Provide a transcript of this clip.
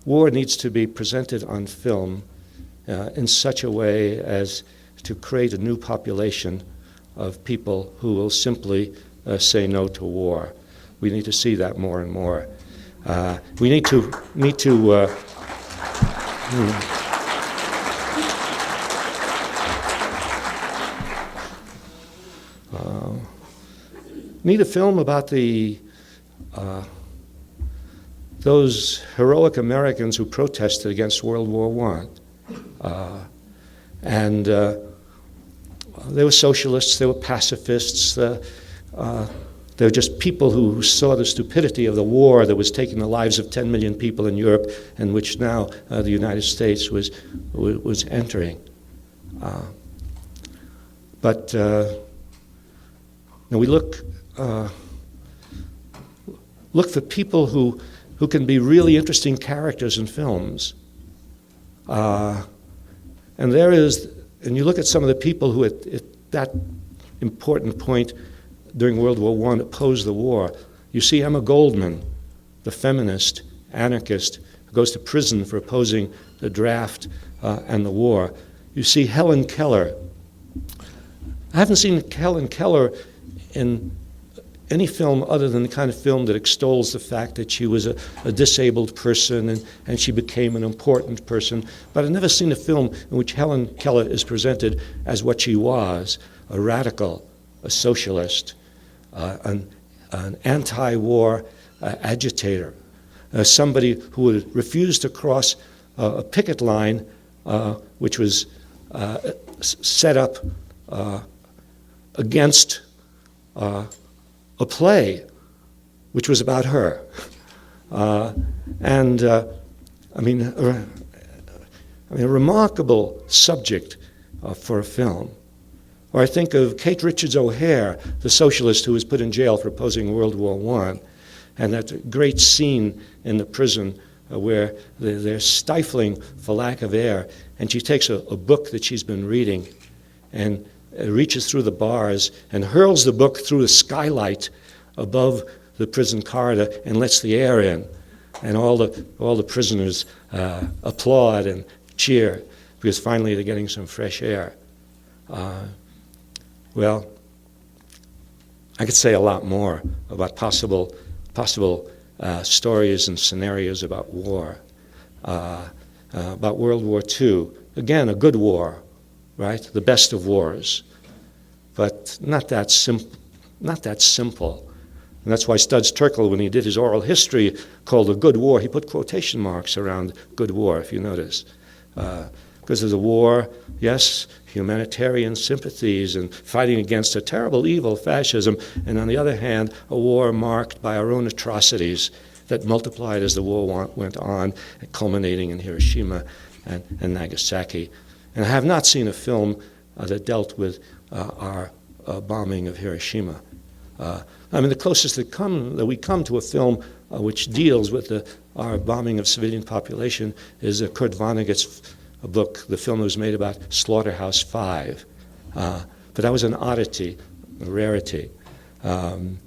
war needs to be presented on film in such a way as to create a new population of people who will simply say no to war. We need to see that more and more. We need to need a film about those heroic Americans who protested against World War I. They were socialists, they were pacifists, they were just people who saw the stupidity of the war that was taking the lives of 10 million people in Europe, and which now the United States was entering. But we look for people who can be really interesting characters in films. And you look at some of the people who at that important point during World War I opposed the war. You see Emma Goldman, the feminist, anarchist, who goes to prison for opposing the draft and the war. You see Helen Keller. I haven't seen Helen Keller in any film other than the kind of film that extols the fact that she was a disabled person and she became an important person. But I've never seen a film in which Helen Keller is presented as what she was, a radical, a socialist, an anti-war agitator, somebody who would refuse to cross a picket line which was set up against a play which was about her. A remarkable subject for a film. Or I think of Kate Richards O'Hare, the socialist who was put in jail for opposing World War I, and that great scene in the prison where they're stifling for lack of air, and she takes a book that she's been reading and reaches through the bars and hurls the book through the skylight above the prison corridor and lets the air in. And all the prisoners applaud and cheer because finally they're getting some fresh air. Well, I could say a lot more about possible stories and scenarios about war, about World War II. Again, a good war, right? The best of wars, but not that simple. And that's why Studs Terkel, when he did his oral history called A Good War, he put quotation marks around good war, if you notice. Because of the war, yes, humanitarian sympathies and fighting against a terrible evil, fascism, and on the other hand, a war marked by our own atrocities that multiplied as the war went on, culminating in Hiroshima and Nagasaki. And I have not seen a film that dealt with our bombing of Hiroshima. The closest that we come to a film which deals with our bombing of civilian population is Kurt Vonnegut's book, the film that was made about Slaughterhouse 5. But that was an oddity, a rarity. And